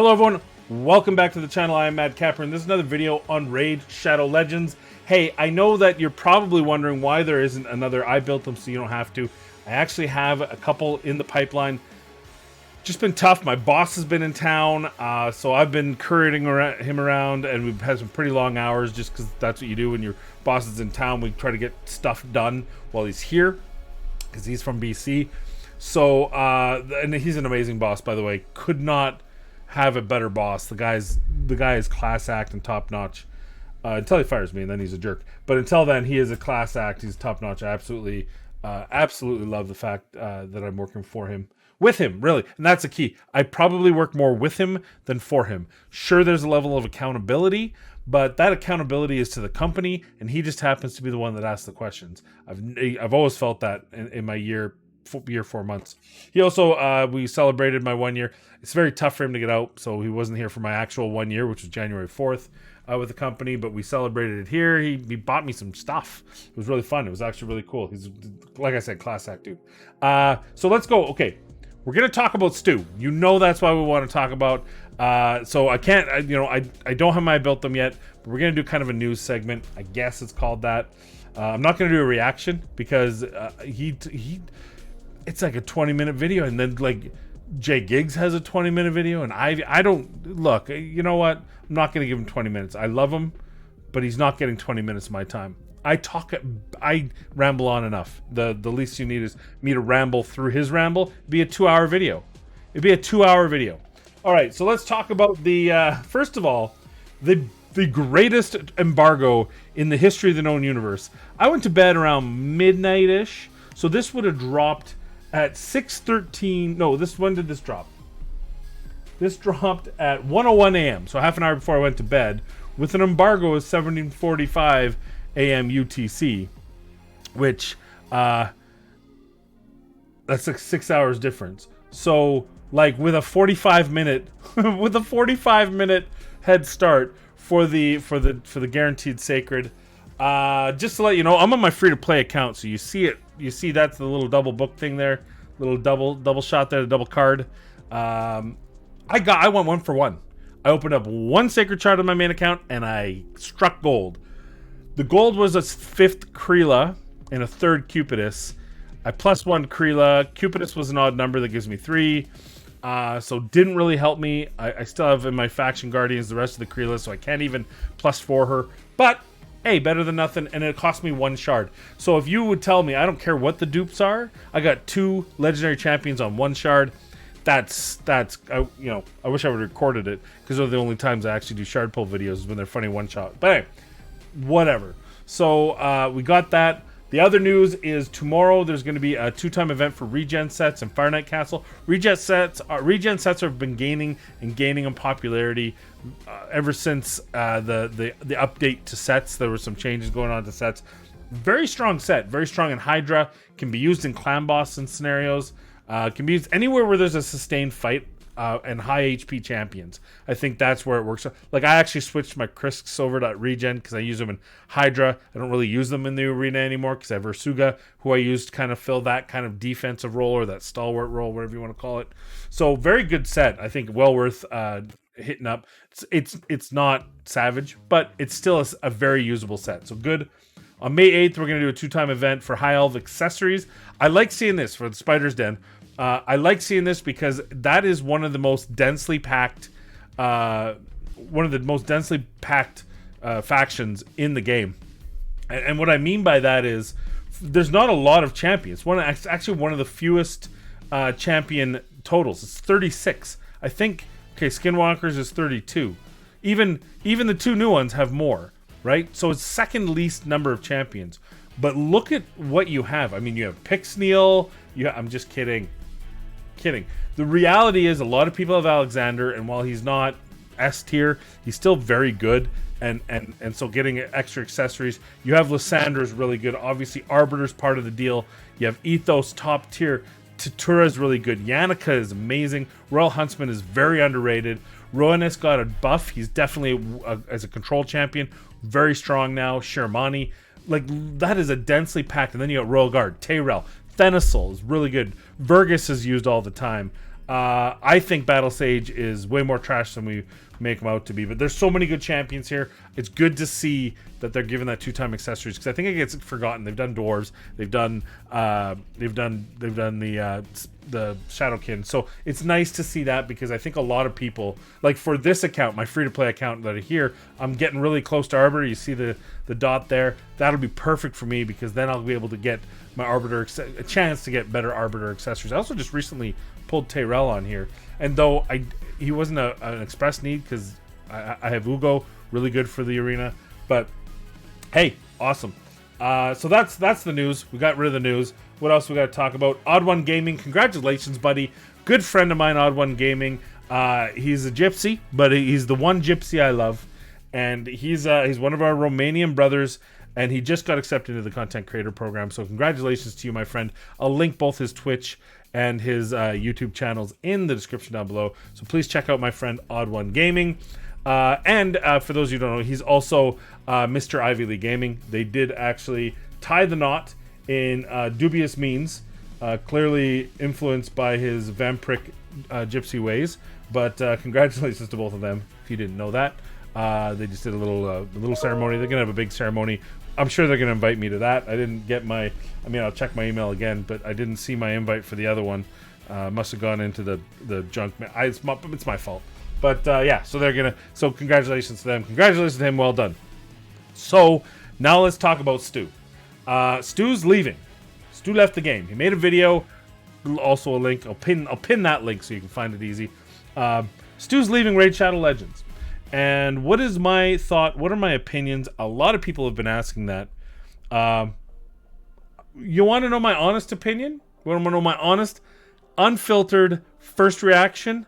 Hello everyone, welcome back to the channel. I am Mad Capper, and this is another video on Raid Shadow Legends. Hey, I know that you're probably wondering why there isn't another I built them so you don't have to. I actually have a couple in the pipeline. Just been tough. My boss has been in town, so I've been courting him around, and we've had some pretty long hours just because that's what you do when your boss is in town. We try to get stuff done while he's here because he's from BC. So, and he's an amazing boss, by the way. Could not have a better boss. The guy is class act and top notch. Until he fires me, and then he's a jerk. But until then, he is a class act. He's top notch. I absolutely love the fact that I'm working for him. With him, really. And that's the key. I probably work more with him than for him. Sure, there's a level of accountability, but that accountability is to the company, and he just happens to be the one that asks the questions. I've always felt that in my year 4 months. He also, we celebrated my 1 year. It's very tough for him to get out, so he wasn't here for my actual 1 year, which was January 4th with the company, but we celebrated it here. He bought me some stuff. It was really fun. It was actually really cool. He's, like I said, class act dude. So let's go. Okay. We're going to talk about Stu. You know that's why we want to talk about. So I can't, I don't have my built them yet, but we're going to do kind of a news segment. I guess it's called that. I'm not going to do a reaction because it's like a 20-minute video, and then like Jay Giggs has a 20-minute video, and I don't look. You know what? I'm not going to give him 20 minutes. I love him, but he's not getting 20 minutes of my time. I ramble on enough. The least you need is me to ramble through his ramble. It'd be a 2-hour video. It'd be a 2-hour video. All right, so let's talk about the first of all, the greatest embargo in the history of the known universe. I went to bed around midnight-ish, so this would have dropped at 6:13. No, when did this drop? This dropped at 1:01 a.m., so half an hour before I went to bed, with an embargo of 17:45 AM UTC, which that's like 6 hours difference. So like with a 45-minute with a 45-minute head start for the guaranteed sacred. Just to let you know, I'm on my free to play account, so you see it. You see that's the little double book thing there, little double shot there, the double card. I went 1 for 1. I opened up 1 sacred chart on my main account and I struck gold. The gold was a 5th Kreela and a 3rd Cupidus. I plus 1 Kreela. Cupidus was an odd number that gives me 3. So didn't really help me. I still have in my faction guardians the rest of the Kreela, so I can't even plus 4 her. But hey, better than nothing, and it cost me 1 shard. So if you would tell me, I don't care what the dupes are, I got 2 legendary champions on 1 shard. That's I wish I would have recorded it, because those are the only times I actually do shard pull videos, is when they're funny 1 shot. But anyway, whatever. So we got that. The other news is tomorrow there's going to be a 2-time event for regen sets in Fire Night Castle. Regen sets have been gaining in popularity ever since the update to sets. There were some changes going on to sets. Very strong set, very strong in Hydra. Can be used in clan boss and scenarios. Can be used anywhere where there's a sustained fight and high HP champions. I think that's where it works. Like, I actually switched my Krisks over to regen because I use them in Hydra. I don't really use them in the arena anymore because I have Ursuga, who I use to kind of fill that kind of defensive role, or that stalwart role, whatever you want to call it. So very good set. I think well worth hitting up. It's not savage, but it's still a very usable set. So good. On May 8th, we're going to do a 2-time event for High Elf accessories. I like seeing this for the Spider's Den. I like seeing this because that is one of the most densely packed, factions in the game. And what I mean by that is there's not a lot of champions. Actually one of the fewest champion totals. It's 36. I think. Okay, Skinwalkers is 32. Even the 2 new ones have more, right? So it's second least number of champions. But look at what you have. I mean, you have Pixneal. I'm just kidding. The reality is a lot of people have Alexander, and while he's not S tier, he's still very good, and so getting extra accessories. You have Lysandra's really good. Obviously, Arbiter's part of the deal. You have Ethos top tier. Tatura's really good. Yannicka is amazing. Royal Huntsman is very underrated. Rowanus got a buff. He's definitely as a control champion very strong now. Shermani, like, that is a densely packed. And then you got Royal Guard, Tayrell. Thenisol is really good. Vergus is used all the time. I think Battle Sage is way more trash than we make him out to be. But there's so many good champions here. It's good to see that they're giving that 2-time accessories, because I think it gets forgotten. They've done dwarves, they've done the Shadowkin. So it's nice to see that, because I think a lot of people, like for this account, my free-to-play account that are here, I'm getting really close to Arbiter. You see the dot there. That'll be perfect for me, because then I'll be able to get my Arbiter, a chance to get better Arbiter accessories. I also just recently pulled Tyrell on here, and though he wasn't an express need, because I have Ugo, really good for the arena. But hey, awesome. So that's the news. We got rid of the news. What else we got to talk about? OddOneGaming, congratulations, buddy. Good friend of mine, OddOneGaming. He's a gypsy, but he's the one gypsy I love, and he's one of our Romanian brothers, and he just got accepted into the content creator program. So congratulations to you, my friend. I'll link both his Twitch and his YouTube channels in the description down below. So please check out my friend OddOneGaming. And for those of you who don't know, he's also Mr. Ivy League Gaming. They did actually tie the knot in dubious means, clearly influenced by his vampiric gypsy ways. But congratulations to both of them, if you didn't know that. They just did a little ceremony. They're gonna have a big ceremony. I'm sure they're gonna invite me to that. I didn't get my, I'll check my email again, but I didn't see my invite for the other one. Must have gone into the junk mail. It's my fault. But yeah, so they're gonna. So congratulations to them. Congratulations to him. Well done. So now let's talk about Stu. Stu's leaving. Stu left the game. He made a video. Also a link. I'll pin that link so you can find it easy. Stu's leaving Raid Shadow Legends. And what is my thought? What are my opinions? A lot of people have been asking that. You want to know my honest opinion? You want to know my honest, unfiltered first reaction?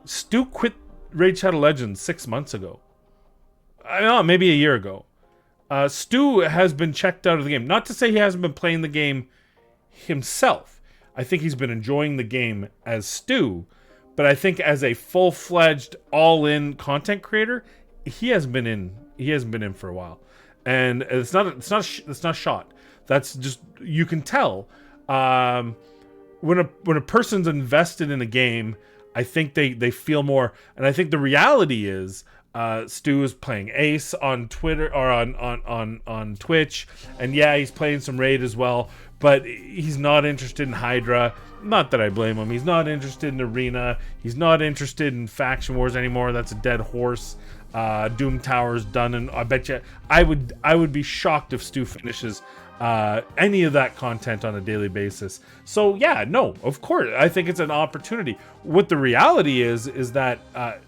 Stu quit Raid Shadow Legends 6 months ago. I don't know, maybe a year ago. Stu has been checked out of the game. Not to say he hasn't been playing the game himself. I think he's been enjoying the game as Stu. But I think as a full-fledged, all-in content creator, he hasn't been in. He hasn't been in for a while, and it's not shot. That's just, you can tell when a person's invested in a game. I think they feel more, and I think the reality is Stu is playing Ace on Twitter or on Twitch, and yeah, he's playing some Raid as well. But he's not interested in Hydra. Not that I blame him. He's not interested in Arena. He's not interested in Faction Wars anymore. That's a dead horse. Doom Tower's done, and I bet you I would be shocked if Stu finishes any of that content on a daily basis. So yeah, no, of course, I think it's an opportunity. What the reality is that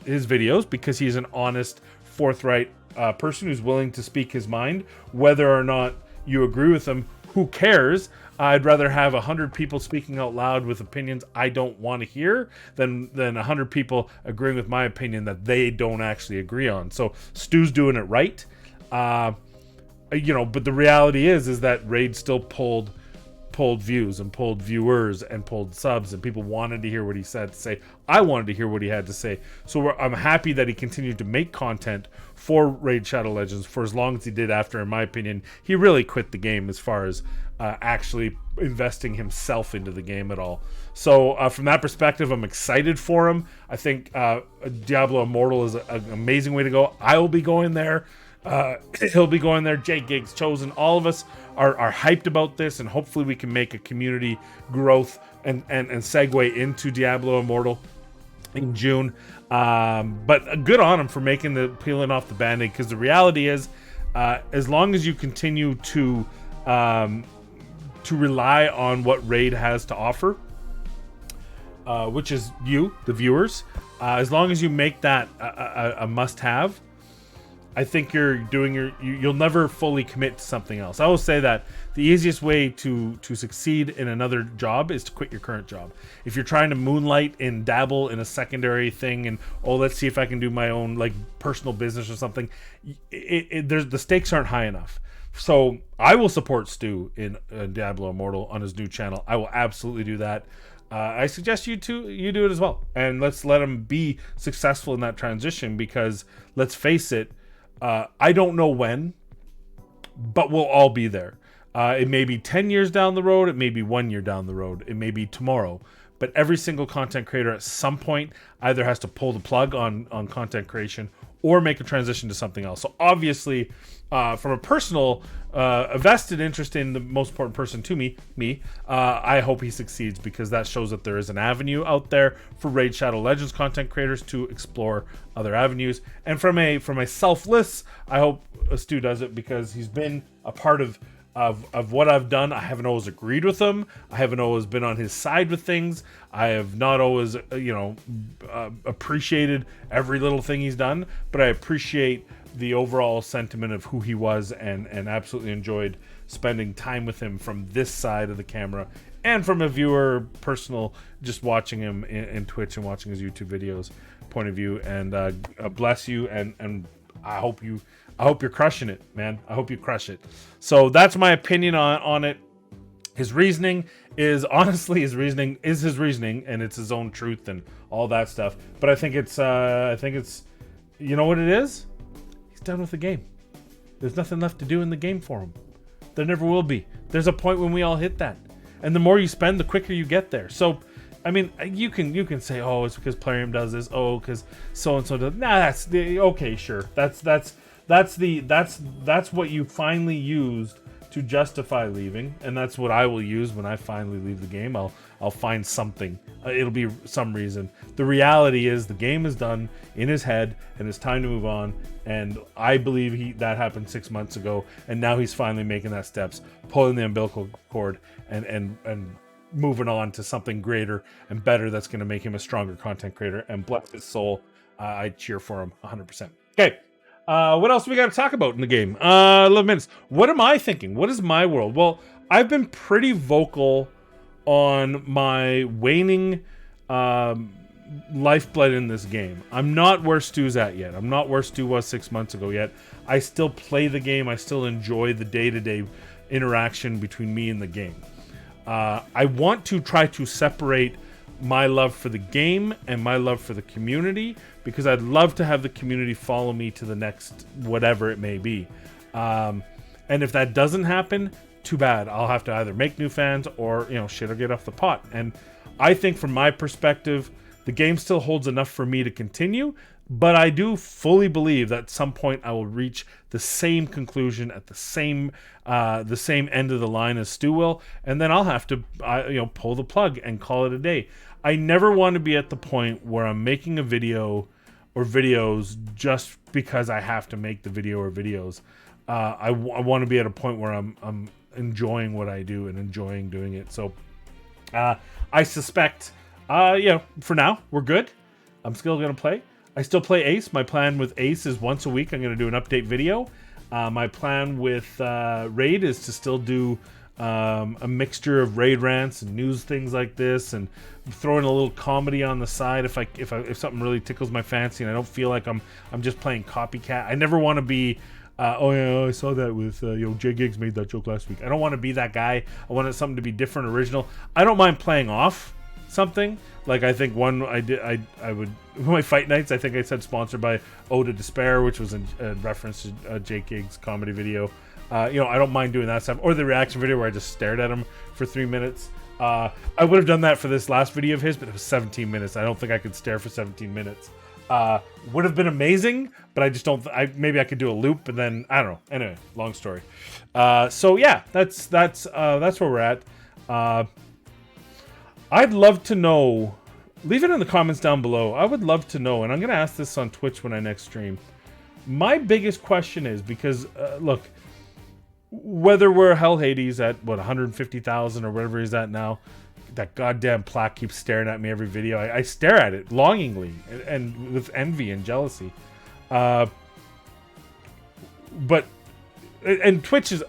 his videos, because he's an honest, forthright person who's willing to speak his mind, whether or not you agree with him, who cares? I'd rather have 100 people speaking out loud with opinions I don't want to hear than 100 people agreeing with my opinion that they don't actually agree on. So Stu's doing it right. But the reality is that Raid still pulled views and pulled viewers and pulled subs, and people wanted to hear what he had to say. I wanted to hear what he had to say. So I'm happy that he continued to make content for Raid Shadow Legends for as long as he did after, in my opinion, he really quit the game as far as actually investing himself into the game at all. So from that perspective, I'm excited for him. I think Diablo Immortal is an amazing way to go. I will be going there. He'll be going there. Jay Gigs, Chosen, all of us are hyped about this, and hopefully we can make a community growth and segue into Diablo Immortal in June. But good on him for peeling off the band-aid, because the reality is, as long as you continue to rely on what Raid has to offer, which is you, the viewers, as long as you make that a must-have, I think you'll never fully commit to something else. I will say that the easiest way to succeed in another job is to quit your current job. If you're trying to moonlight and dabble in a secondary thing and, let's see if I can do my own personal business or something, the stakes aren't high enough. So I will support Stu in Diablo Immortal on his new channel. I will absolutely do that. I suggest you do it as well. And let's let him be successful in that transition, because let's face it, I don't know when, but we'll all be there. It may be 10 years down the road. It may be 1 year down the road. It may be tomorrow. but every single content creator at some point either has to pull the plug on content creation or make a transition to something else. So obviously, from a personal, a vested interest in the most important person to me, I hope he succeeds, because that shows that there is an avenue out there for Raid Shadow Legends content creators to explore other avenues. And from a selfless, I hope Stu does it, because he's been a part of what I've done. I haven't always agreed with him. I haven't always been on his side with things. I have not always, appreciated every little thing he's done, but I appreciate the overall sentiment of who he was, and absolutely enjoyed spending time with him from this side of the camera, and from a viewer, personal, just watching him in Twitch and watching his YouTube videos point of view. And bless you, and I hope you're crushing it, man. I hope you crush it. So that's my opinion on it. His reasoning is his reasoning, and it's his own truth and all that stuff. But I think it's you know what it is? He's done with the game. There's nothing left to do in the game for him. There never will be. There's a point when we all hit that. And the more you spend, the quicker you get there. So, I mean, you can say, oh, it's because Plarium does this. Oh, because so and so does. Nah, that's okay, sure. That's what you finally used to justify leaving, and that's what I will use when I finally leave the game. I'll find something. It'll be some reason. The reality is the game is done in his head, and it's time to move on. And I believe that happened 6 months ago, and now he's finally making that steps, pulling the umbilical cord, and moving on to something greater and better that's going to make him a stronger content creator. And bless his soul, I cheer for him 100%. Okay. What else do we got to talk about in the game? 11 minutes. What am I thinking? What is my world? Well, I've been pretty vocal on my waning lifeblood in this game. I'm not where Stu's at yet. I'm not where Stu was 6 months ago yet. I still play the game. I still enjoy the day-to-day interaction between me and the game. I want to try to separate my love for the game and my love for the community, because I'd love to have the community follow me to the next whatever it may be. And if that doesn't happen, too bad. I'll have to either make new fans or, shit or get off the pot. And I think from my perspective, the game still holds enough for me to continue, but I do fully believe that at some point I will reach the same conclusion at the same end of the line as Stu will, and then I'll have to pull the plug and call it a day. I never want to be at the point where I'm making a video or videos just because I have to make the video or videos. I want to be at a point where I'm enjoying what I do and enjoying doing it. So I suspect, for now, we're good. I'm still going to play. I still play Ace. My plan with Ace is once a week I'm going to do an update video. My plan with Raid is to still do a mixture of Raid rants and news things like this, and throw in a little comedy on the side if something really tickles my fancy and I don't feel like I'm just playing copycat. I never want to be I saw that with Jay Giggs made that joke last week. I don't want to be that guy. I want something to be different, original. I don't mind playing off something. Like, I think one I would my fight nights, I think I said sponsored by Ode to Despair, which was a reference to Jay Giggs comedy video. I don't mind doing that stuff, or the reaction video where I just stared at him for 3 minutes. I would have done that for this last video of his, but it was 17 minutes. I don't think I could stare for 17 minutes. Would have been amazing, but I just don't. Maybe I could do a loop, and then I don't know. Anyway, long story. So yeah, that's where we're at. I'd love to know. Leave it in the comments down below. I would love to know, and I'm gonna ask this on Twitch when I next stream. My biggest question is, because look, whether we're Hell Hades at 150,000 or whatever he's at now, that goddamn plaque keeps staring at me every video. I stare at it longingly and with envy and jealousy. But Twitch is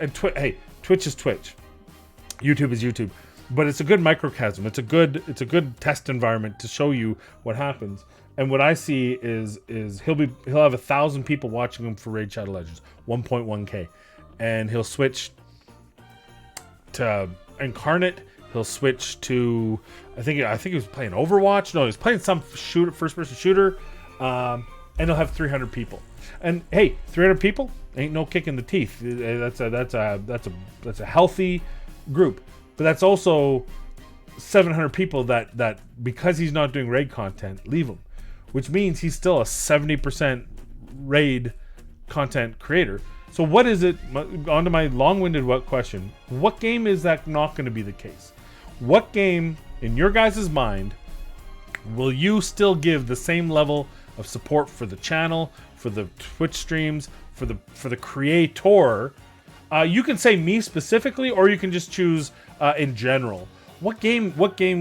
Twitch is Twitch. YouTube is YouTube. But it's a good microcosm. It's a good test environment to show you what happens. And what I see is he'll have 1,000 people watching him for Raid Shadow Legends, 1.1K, and he'll switch to Incarnate. He'll switch to I think he was playing Overwatch. No, he was playing some first-person shooter, and he'll have 300 people. And hey, 300 people ain't no kick in the teeth. That's a healthy group. But that's also 700 people that because he's not doing raid content, leave him, which means he's still a 70% raid content creator. So what is it, on to my long-winded question, what game is that not going to be the case? What game, in your guys' mind, will you still give the same level of support for the channel, for the Twitch streams, for the creator? You can say me specifically, or you can just choose in general. What game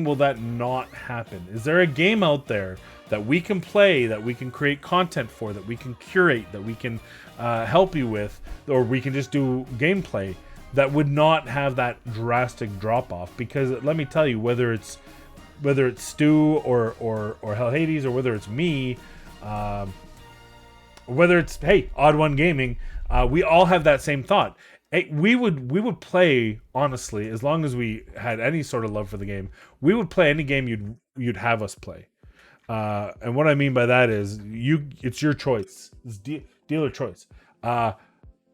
will that not happen? Is there a game out there that we can play, that we can create content for, that we can curate, that we can help you with, or we can just do gameplay that would not have that drastic drop off? Because let me tell you, whether it's Stu or Hell Hades, or whether it's me, or whether it's OddOneGaming, we all have that same thought. Hey, we would play, honestly, as long as we had any sort of love for the game, we would play any game you'd have us play. And what I mean by that is it's your choice. It's dealer choice.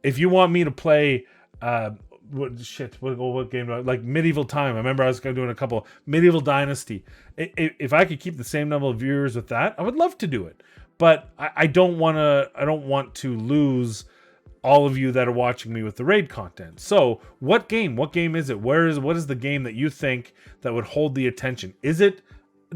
If you want me to play what game do like Medieval Time? I remember I was doing a couple Medieval Dynasty. If I could keep the same number of viewers with that, I would love to do it. But I don't want to lose all of you that are watching me with the raid content. So what game is it? What is the game that you think that would hold the attention? Is it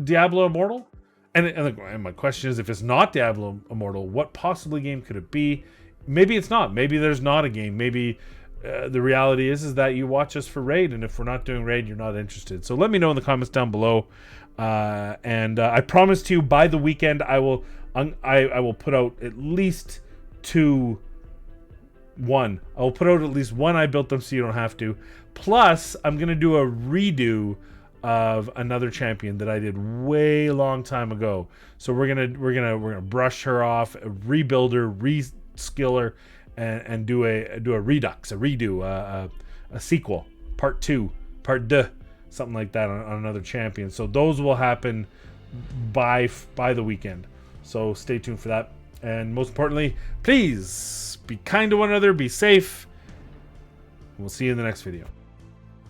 Diablo Immortal? And my question is, if it's not Diablo Immortal, what possibly game could it be? Maybe it's not. Maybe there's not a game. Maybe the reality is that you watch us for raid, and if we're not doing raid, you're not interested. So let me know in the comments down below. And I promise to you, by the weekend, I will put out at least one. I will put out at least one I built them so you don't have to. Plus, I'm gonna do a redo of another champion that I did way long time ago. So we're gonna brush her off, rebuild her, reskill her, and do a redux, a redo, a sequel, part 2, part 2, something like that on another champion. So those will happen by the weekend. So stay tuned for that. And most importantly, please be kind to one another, be safe. We'll see you in the next video.